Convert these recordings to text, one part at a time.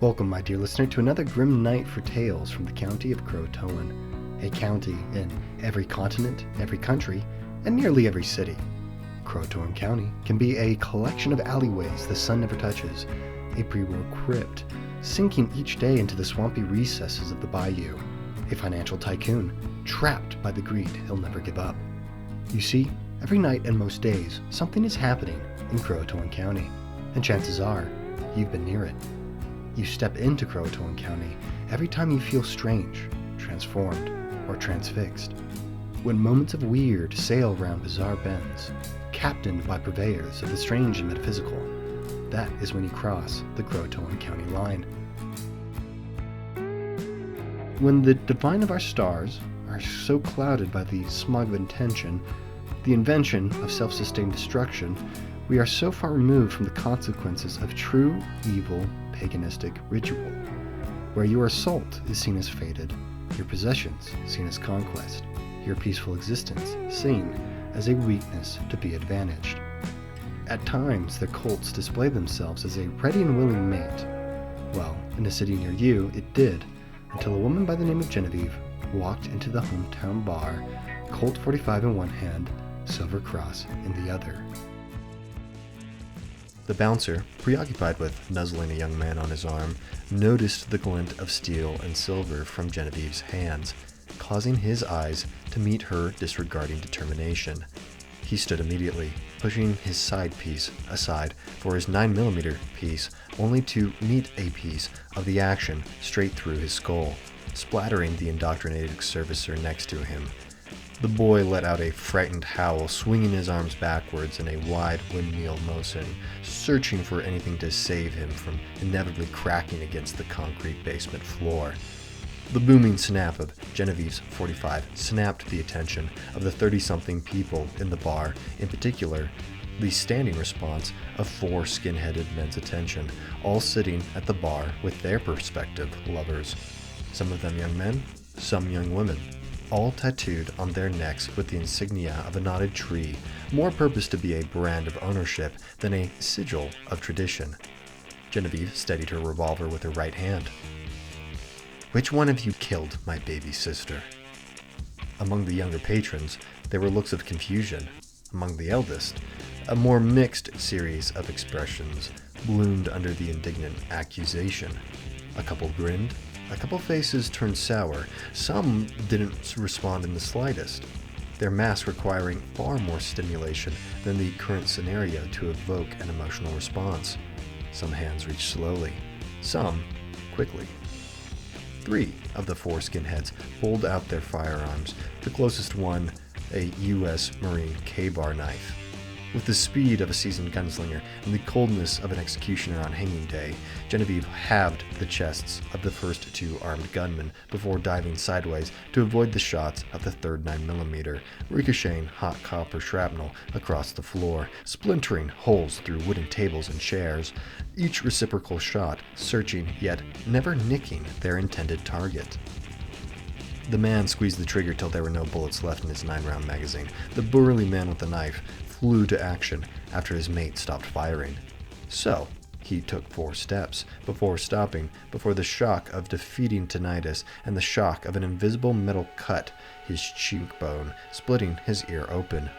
Welcome, my dear listener, to another grim night for tales from the county of Croatoan, a county in every continent, every country, and nearly every city. Croatoan County can be a collection of alleyways the sun never touches, a pre-war crypt, sinking each day into the swampy recesses of the bayou, a financial tycoon, trapped by the greed he'll never give up. You see, every night and most days, something is happening in Croatoan County, and chances are, you've been near it. You step into Croatoan County every time you feel strange, transformed, or transfixed. When moments of weird sail round bizarre bends, captained by purveyors of the strange and metaphysical, that is when you cross the Croatoan County line. When the divine of our stars are so clouded by the smog of intention, the invention of self-sustained destruction, we are so far removed from the consequences of true, evil, paganistic ritual, where your assault is seen as fated, your possessions seen as conquest, your peaceful existence seen as a weakness to be advantaged. At times, the cults display themselves as a ready and willing mate. Well, in a city near you, it did, until a woman by the name of Genevieve walked into the hometown bar, Colt 45 in one hand, Silver Cross in the other. The bouncer, preoccupied with nuzzling a young man on his arm, noticed the glint of steel and silver from Genevieve's hands, causing his eyes to meet her disregarding determination. He stood immediately, pushing his side piece aside for his 9mm piece, only to meet a piece of the action straight through his skull, splattering the indoctrinated servicer next to him. The boy let out a frightened howl, swinging his arms backwards in a wide windmill motion, searching for anything to save him from inevitably cracking against the concrete basement floor. The booming snap of Genevieve's 45 snapped the attention of the 30-something people in the bar, in particular, the standing response of 4 skin-headed men's attention, all sitting at the bar with their prospective lovers. Some of them young men, some young women, all tattooed on their necks with the insignia of a knotted tree, more purposed to be a brand of ownership than a sigil of tradition. Genevieve steadied her revolver with her right hand. "Which one of you killed my baby sister?" Among the younger patrons, there were looks of confusion. Among the eldest, a more mixed series of expressions bloomed under the indignant accusation. A couple grinned, a couple faces turned sour, some didn't respond in the slightest, their masks requiring far more stimulation than the current scenario to evoke an emotional response. Some hands reached slowly, some quickly. 3 of the 4 skinheads pulled out their firearms, the closest one a U.S. Marine K-bar knife. With the speed of a seasoned gunslinger and the coldness of an executioner on hanging day, Genevieve halved the chests of the first 2 armed gunmen before diving sideways to avoid the shots of the third 9mm, ricocheting hot copper shrapnel across the floor, splintering holes through wooden tables and chairs, each reciprocal shot searching yet never nicking their intended target. The man squeezed the trigger till there were no bullets left in his 9-round magazine. The burly man with the knife flew to action after his mate stopped firing. So, he took 4 steps before stopping, before the shock of defeating tinnitus and the shock of an invisible metal cut his cheekbone, splitting his ear open.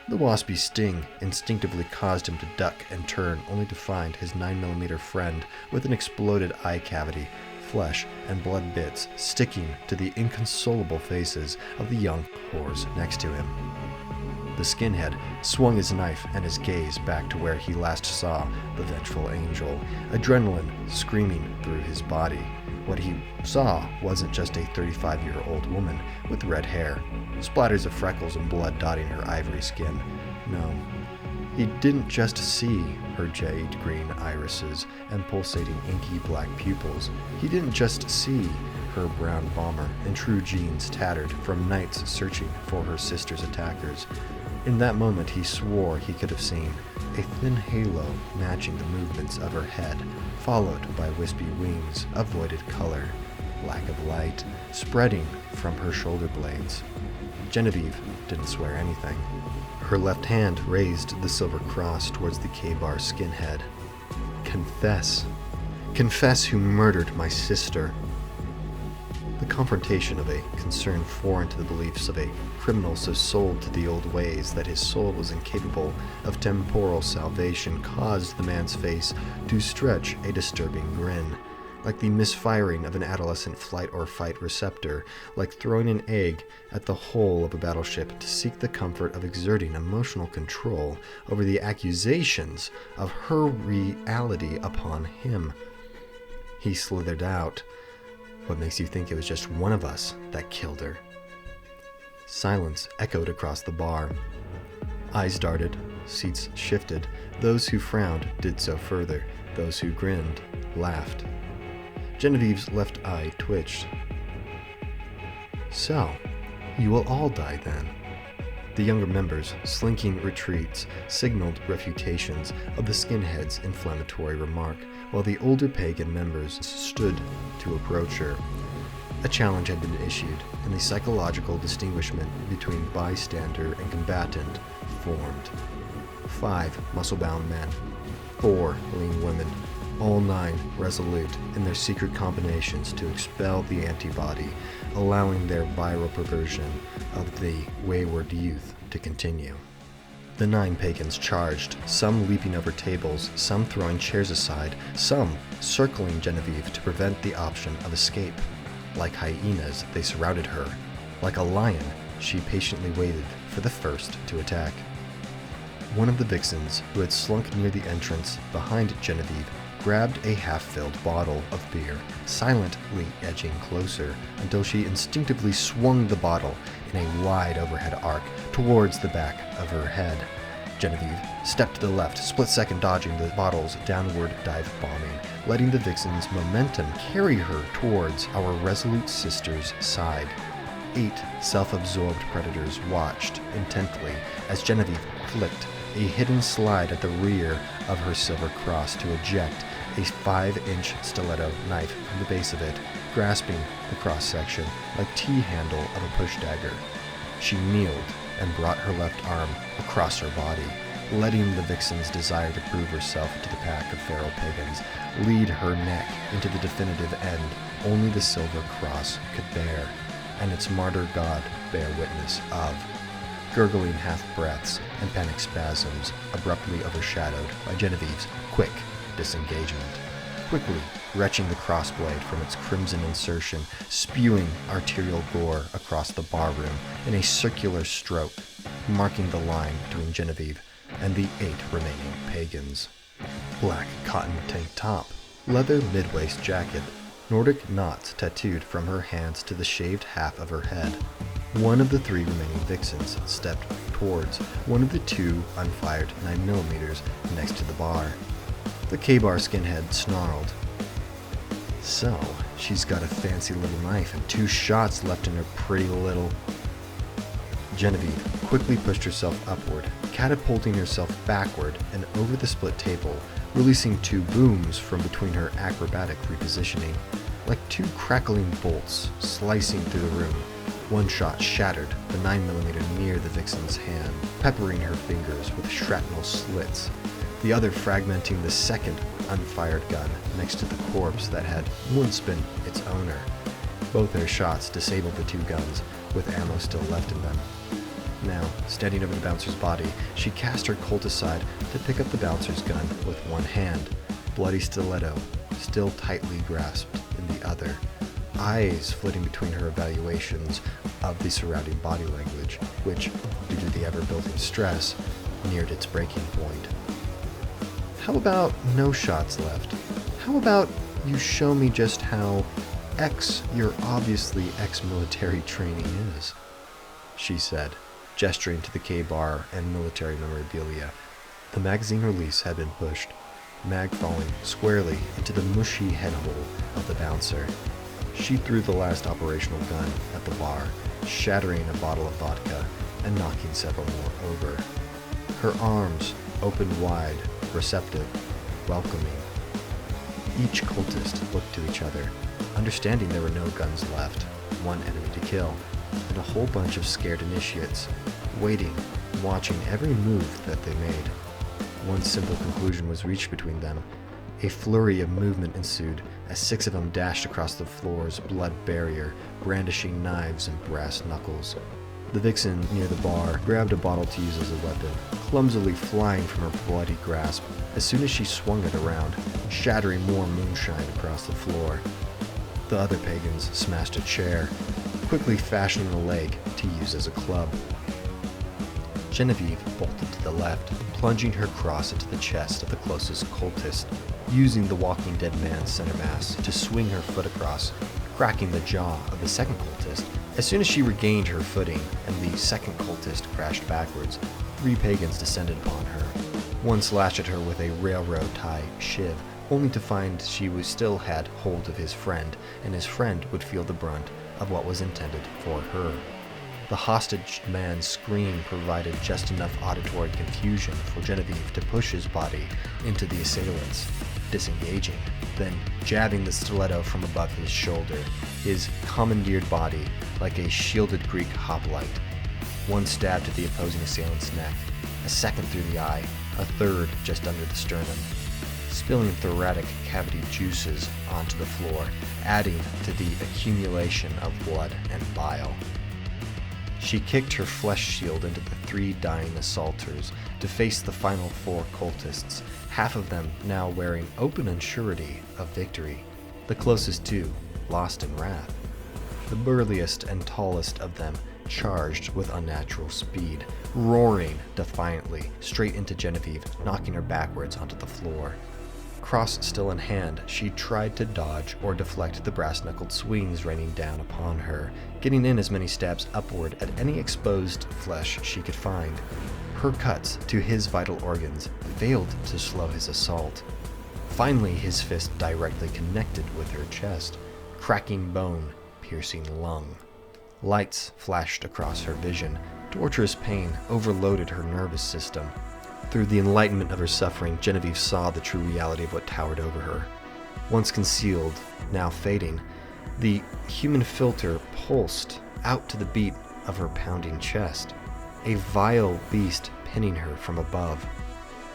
The waspy sting instinctively caused him to duck and turn, only to find his 9mm friend with an exploded eye cavity, flesh and blood bits sticking to the inconsolable faces of the young whores next to him. The skinhead swung his knife and his gaze back to where he last saw the vengeful angel, adrenaline screaming through his body. What he saw wasn't just a 35-year-old woman with red hair, splatters of freckles and blood dotting her ivory skin. No, he didn't just see her jade green irises and pulsating inky black pupils. He didn't just see her brown bomber and true jeans tattered from nights searching for her sister's attackers. In that moment, he swore he could have seen a thin halo matching the movements of her head, followed by wispy wings of voided color, lack of light, spreading from her shoulder blades. Genevieve didn't swear anything. Her left hand raised the silver cross towards the K-bar skinhead. "Confess. Confess who murdered my sister." The confrontation of a concern foreign to the beliefs of a criminal so sold to the old ways that his soul was incapable of temporal salvation caused the man's face to stretch a disturbing grin, like the misfiring of an adolescent flight or fight receptor, like throwing an egg at the hull of a battleship to seek the comfort of exerting emotional control over the accusations of her reality upon him. He slithered out. "What makes you think it was just one of us that killed her?" Silence echoed across the bar. Eyes darted, seats shifted. Those who frowned did so further. Those who grinned laughed. Genevieve's left eye twitched. "So, you will all die then." The younger members, slinking retreats, signaled refutations of the skinhead's inflammatory remark, while the older pagan members stood to approach her. A challenge had been issued, and the psychological distinguishment between bystander and combatant formed. 5 muscle-bound men, 4 lean women, all 9 resolute in their secret combinations to expel the antibody, allowing their viral perversion of the wayward youth to continue. The 9 pagans charged, some leaping over tables, some throwing chairs aside, some circling Genevieve to prevent the option of escape. Like hyenas, they surrounded her. Like a lion, she patiently waited for the first to attack. One of the vixens, who had slunk near the entrance behind Genevieve, grabbed a half-filled bottle of beer, silently edging closer until she instinctively swung the bottle in a wide overhead arc towards the back of her head. Genevieve stepped to the left, split-second dodging the bottle's downward dive bombing, letting the vixen's momentum carry her towards our resolute sister's side. 8 self-absorbed predators watched intently as Genevieve flicked a hidden slide at the rear of her silver cross to eject a 5-inch stiletto knife from the base of it, grasping the cross-section like T-handle of a push dagger. She kneeled and brought her left arm across her body, letting the vixen's desire to prove herself to the pack of feral pagans lead her neck into the definitive end only the silver cross could bear, and its martyr god bear witness of. Gurgling half-breaths and panic spasms abruptly overshadowed by Genevieve's quick disengagement. Quickly retching the crossblade from its crimson insertion, spewing arterial gore across the barroom in a circular stroke, marking the line between Genevieve and the 8 remaining pagans. Black cotton tank top, leather mid-waist jacket, Nordic knots tattooed from her hands to the shaved half of her head. One of the 3 remaining vixens stepped towards one of the 2 unfired 9mm next to the bar. The K-bar skinhead snarled. "So, she's got a fancy little knife and 2 shots left in her pretty little..." Genevieve quickly pushed herself upward, catapulting herself backward and over the split table, releasing 2 booms from between her acrobatic repositioning, like 2 crackling bolts slicing through the room. One shot shattered the 9mm near the vixen's hand, peppering her fingers with shrapnel slits, the other fragmenting the second unfired gun next to the corpse that had once been its owner. Both her shots disabled the 2 guns, with ammo still left in them. Now, standing over the bouncer's body, she cast her Colt aside to pick up the bouncer's gun with one hand, bloody stiletto still tightly grasped in the other, eyes flitting between her evaluations of the surrounding body language, which, due to the ever-building stress, neared its breaking point. "How about no shots left? How about you show me just how your obviously ex-military training is?" she said, gesturing to the K-bar and military memorabilia. The magazine release had been pushed, mag falling squarely into the mushy head hole of the bouncer. She threw the last operational gun at the bar, shattering a bottle of vodka and knocking several more over. Her arms opened wide, receptive, welcoming. Each cultist looked to each other, understanding there were no guns left, one enemy to kill, and a whole bunch of scared initiates, waiting, watching every move that they made. One simple conclusion was reached between them. A flurry of movement ensued as 6 of them dashed across the floor's blood barrier, brandishing knives and brass knuckles. The vixen near the bar grabbed a bottle to use as a weapon, clumsily flying from her bloody grasp as soon as she swung it around, shattering more moonshine across the floor. The other pagans smashed a chair, quickly fashioning a leg to use as a club. Genevieve bolted to the left, plunging her cross into the chest of the closest cultist, using the Walking Dead man's center mass to swing her foot across, cracking the jaw of the second cultist. As soon as she regained her footing and the second cultist crashed backwards, 3 pagans descended upon her. One slashed at her with a railroad tie shiv, only to find she still had hold of his friend, and his friend would feel the brunt of what was intended for her. The hostage man's scream provided just enough auditory confusion for Genevieve to push his body into the assailants, disengaging, then jabbing the stiletto from above his shoulder, his commandeered body like a shielded Greek hoplite. One stab to the opposing assailant's neck, a second through the eye, a third just under the sternum, spilling thoracic cavity juices onto the floor, adding to the accumulation of blood and bile. She kicked her flesh shield into the 3 dying assaulters to face the final 4 cultists, half of them now wearing open unsurety of victory, the closest 2 lost in wrath. The burliest and tallest of them charged with unnatural speed, roaring defiantly straight into Genevieve, knocking her backwards onto the floor. Cross still in hand, she tried to dodge or deflect the brass-knuckled swings raining down upon her, getting in as many stabs upward at any exposed flesh she could find. Her cuts to his vital organs failed to slow his assault. Finally, his fist directly connected with her chest, cracking bone, piercing lung. Lights flashed across her vision. Torturous pain overloaded her nervous system. Through the enlightenment of her suffering, Genevieve saw the true reality of what towered over her. Once concealed, now fading, the human filter pulsed out to the beat of her pounding chest, a vile beast pinning her from above.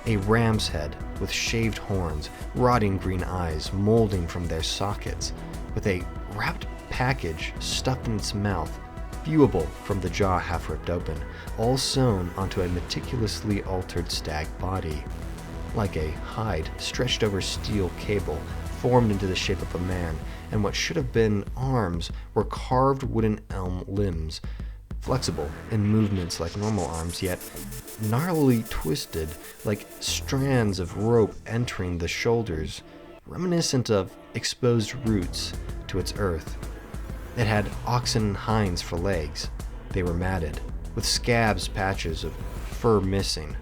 A ram's head with shaved horns, rotting green eyes molding from their sockets, with a wrapped package stuffed in its mouth, viewable from the jaw half ripped open, all sewn onto a meticulously altered stag body. Like a hide stretched over steel cable, formed into the shape of a man, and what should have been arms were carved wooden elm limbs, flexible in movements like normal arms, yet gnarlily twisted like strands of rope entering the shoulders, reminiscent of exposed roots to its earth. It had oxen hinds for legs. They were matted, with scabs patches of fur missing.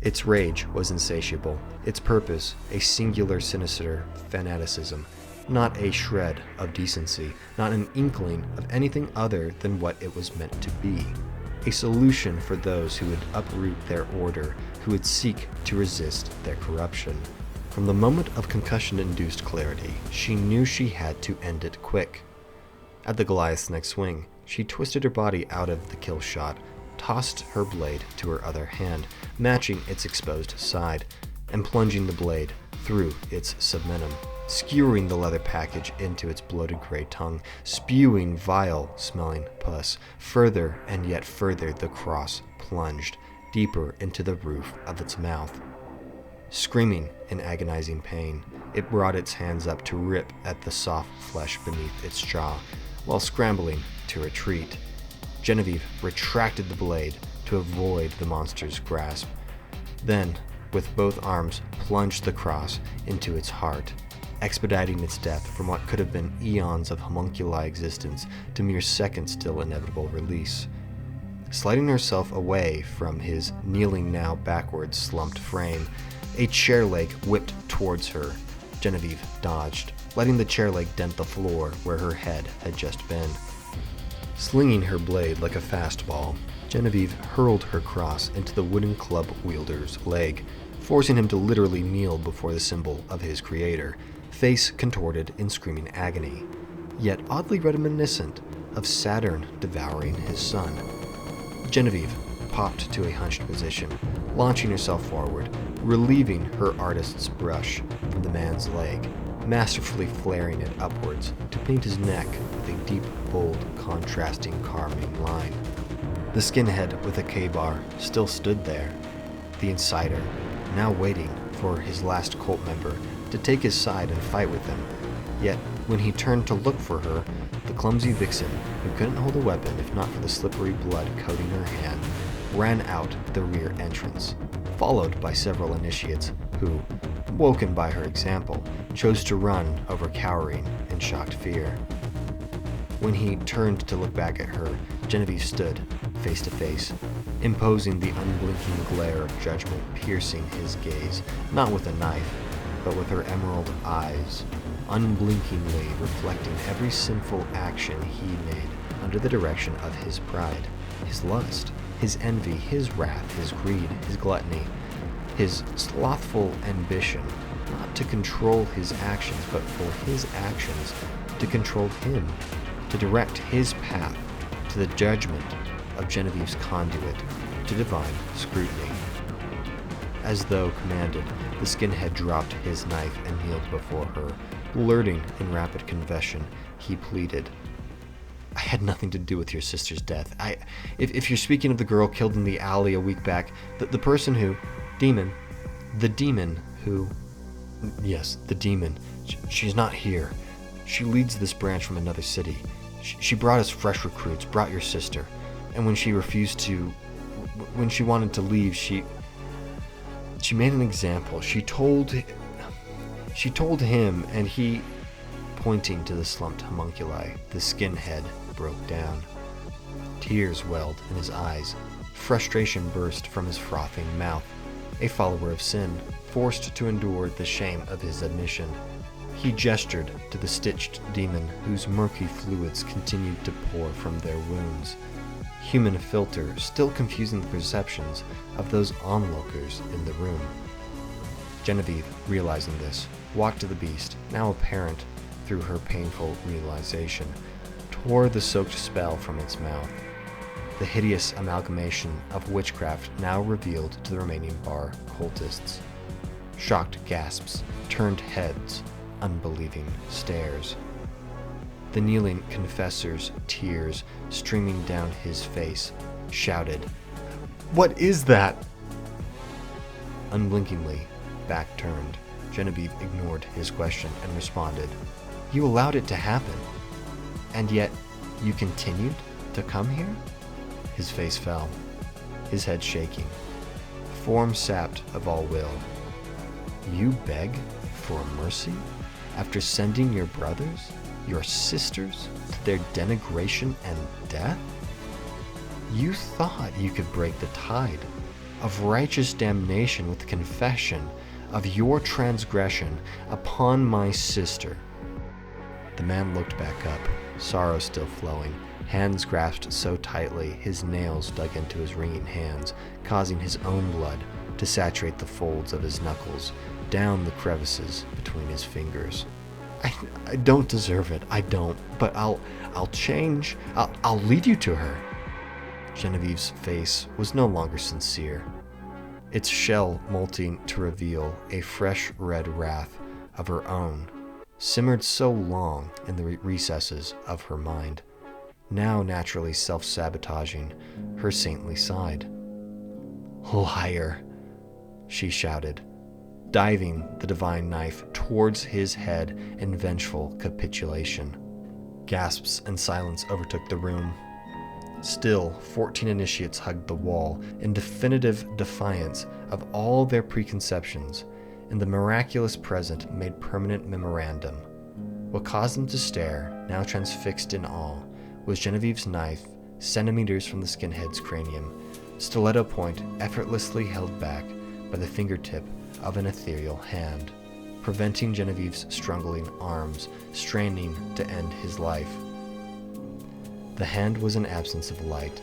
Its rage was insatiable, its purpose a singular sinister fanaticism, not a shred of decency, not an inkling of anything other than what it was meant to be. A solution for those who would uproot their order, who would seek to resist their corruption. From the moment of concussion-induced clarity, she knew she had to end it quick. At the Goliath's next swing, she twisted her body out of the kill shot, tossed her blade to her other hand, matching its exposed side, and plunging the blade through its submenum, skewering the leather package into its bloated gray tongue, spewing vile-smelling pus. Further and yet further the cross plunged, deeper into the roof of its mouth. Screaming in agonizing pain, it brought its hands up to rip at the soft flesh beneath its jaw, while scrambling to retreat. Genevieve retracted the blade to avoid the monster's grasp, then, with both arms, plunged the cross into its heart, expediting its death from what could have been eons of homunculi existence to mere seconds till inevitable release. Sliding herself away from his kneeling now backward slumped frame, a chair leg whipped towards her. Genevieve dodged, letting the chair leg dent the floor where her head had just been. Slinging her blade like a fastball, Genevieve hurled her cross into the wooden club wielder's leg, forcing him to literally kneel before the symbol of his creator, face contorted in screaming agony, yet oddly reminiscent of Saturn devouring his son. Genevieve popped to a hunched position, launching herself forward, relieving her artist's brush from the man's leg, masterfully flaring it upwards to paint his neck with a deep, bold, contrasting carmine line. The skinhead with a K-bar still stood there, the insider, now waiting for his last cult member to take his side and fight with him. Yet, when he turned to look for her, the clumsy vixen, who couldn't hold a weapon if not for the slippery blood coating her hand, ran out the rear entrance, followed by several initiates who, woken by her example, chose to run over cowering in shocked fear. When he turned to look back at her, Genevieve stood, face to face, imposing the unblinking glare of judgment piercing his gaze, not with a knife, but with her emerald eyes, unblinkingly reflecting every sinful action he made under the direction of his pride, his lust, his envy, his wrath, his greed, his gluttony, his slothful ambition, not to control his actions, but for his actions to control him, to direct his path to the judgment of Genevieve's conduit, to divine scrutiny. As though commanded, the skinhead dropped his knife and kneeled before her. Blurting in rapid confession, he pleaded, "I had nothing to do with your sister's death. If you're speaking of the girl killed in the alley a week back, the person who, the demon who, yes, the demon, she's not here. She leads this branch from another city. She brought us fresh recruits, brought your sister, and when she wanted to leave, she made an example. She told him, and he," pointing to the slumped homunculi, the skinhead broke down. Tears welled in his eyes. Frustration burst from his frothing mouth. A follower of sin, forced to endure the shame of his admission. He gestured to the stitched demon whose murky fluids continued to pour from their wounds. Human filter still confusing the perceptions of those onlookers in the room. Genevieve, realizing this, walked to the beast, now apparent through her painful realization, tore the soaked spell from its mouth. The hideous amalgamation of witchcraft now revealed to the remaining bar cultists. Shocked gasps, turned heads, unbelieving stares. The kneeling confessor's tears streaming down his face, shouted, "What is that?" Unblinkingly, back turned, Genevieve ignored his question and responded, "You allowed it to happen. And yet, you continued to come here?" His face fell, his head shaking, form sapped of all will. "You beg for mercy after sending your brothers, your sisters, to their denigration and death? You thought you could break the tide of righteous damnation with confession of your transgression upon my sister." The man looked back up, sorrow still flowing, hands grasped so tightly his nails dug into his ringing hands, causing his own blood to saturate the folds of his knuckles, down the crevices between his fingers. I don't deserve it, I don't, but I'll change. I'll lead you to her." Genevieve's face was no longer sincere, its shell molting to reveal a fresh red wrath of her own, simmered so long in the recesses of her mind, now naturally self-sabotaging her saintly side. "Liar," she shouted, diving the divine knife towards his head in vengeful capitulation. Gasps and silence overtook the room. Still, 14 initiates hugged the wall in definitive defiance of all their preconceptions, and the miraculous present made permanent memorandum. What caused them to stare, now transfixed in awe, was Genevieve's knife, centimeters from the skinhead's cranium, stiletto point effortlessly held back by the fingertip of an ethereal hand, preventing Genevieve's struggling arms straining to end his life. The hand was an absence of light,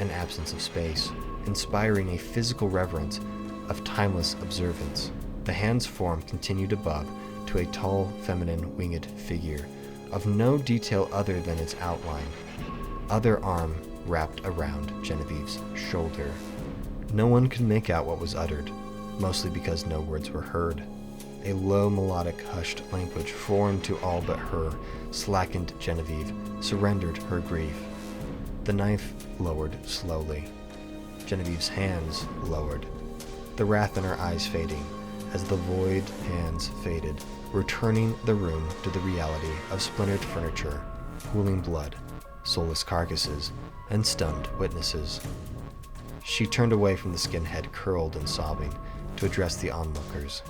an absence of space, inspiring a physical reverence of timeless observance. The hand's form continued above to a tall, feminine, winged figure, of no detail other than its outline, other arm wrapped around Genevieve's shoulder. No one could make out what was uttered, mostly because no words were heard. A low, melodic, hushed language foreign to all but her slackened Genevieve, surrendered her grief. The knife lowered slowly. Genevieve's hands lowered, the wrath in her eyes fading, as the void hands faded, returning the room to the reality of splintered furniture, pooling blood, soulless carcasses, and stunned witnesses. She turned away from the skinhead, curled and sobbing, to address the onlookers.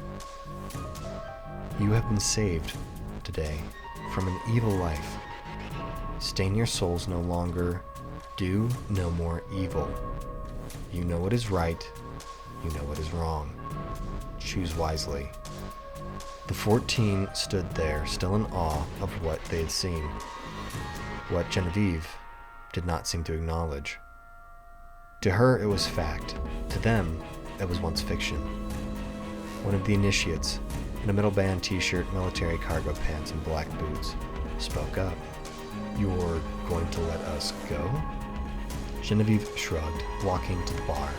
You have been saved today from an evil life. Stain your souls no longer. Do no more evil. You know what is right. You know what is wrong. Choose wisely. The 14 stood there, still in awe of what they had seen, what Genevieve did not seem to acknowledge. To her, it was fact. To them, it was once fiction. One of the initiates, in a metal band t-shirt, military cargo pants, and black boots, spoke up. You're going to let us go? Genevieve shrugged, walking to the bar.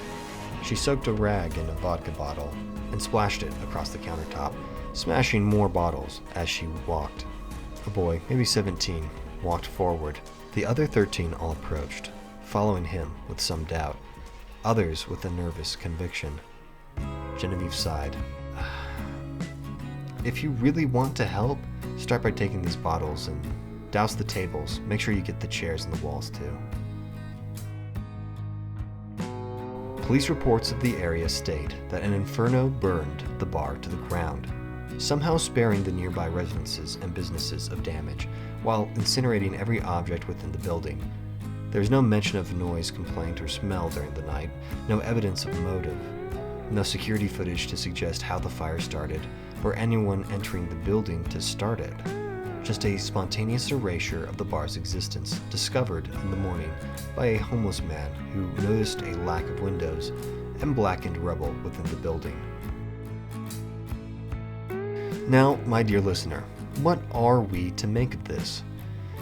She soaked a rag in a vodka bottle and splashed it across the countertop, smashing more bottles as she walked. A boy, maybe 17, walked forward. The other 13 all approached, following him with some doubt, others with a nervous conviction. Genevieve sighed. If you really want to help, start by taking these bottles and douse the tables. Make sure you get the chairs and the walls too. Police reports of the area state that an inferno burned the bar to the ground, somehow sparing the nearby residences and businesses of damage, while incinerating every object within the building. There is no mention of noise, complaint, or smell during the night, no evidence of motive, no security footage to suggest how the fire started, or anyone entering the building to start it. Just a spontaneous erasure of the bar's existence, discovered in the morning by a homeless man who noticed a lack of windows and blackened rubble within the building. Now, my dear listener, what are we to make of this?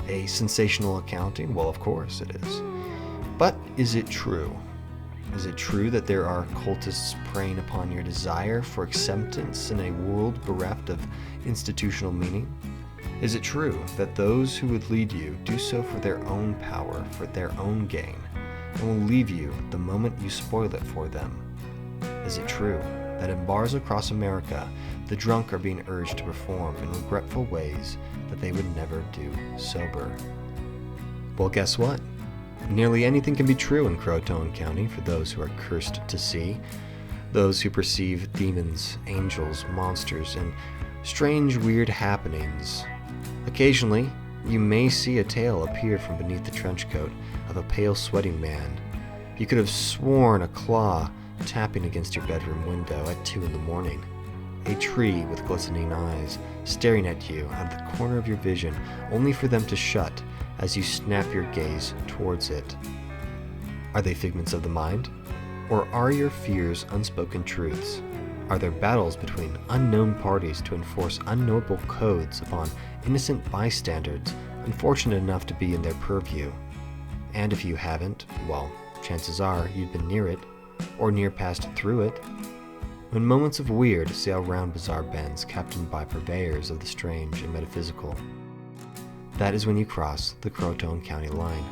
A sensational accounting? Well, of course it is. But is it true? Is it true that there are cultists preying upon your desire for acceptance in a world bereft of institutional meaning? Is it true that those who would lead you do so for their own power, for their own gain, and will leave you the moment you spoil it for them? Is it true that in bars across America, the drunk are being urged to perform in regretful ways that they would never do sober? Well, guess what? Nearly anything can be true in Croatoan County for those who are cursed to see, those who perceive demons, angels, monsters, and strange, weird happenings. Occasionally, you may see a tail appear from beneath the trench coat of a pale, sweating man. You could have sworn a claw tapping against your bedroom window at 2 a.m. A tree with glistening eyes staring at you out of the corner of your vision, only for them to shut as you snap your gaze towards it. Are they figments of the mind? Or are your fears unspoken truths? Are there battles between unknown parties to enforce unknowable codes upon innocent bystanders unfortunate enough to be in their purview? And if you haven't, well, chances are you've been near it, or near passed through it. When moments of weird sail round bizarre bends captained by purveyors of the strange and metaphysical, that is when you cross the Croatoan County line.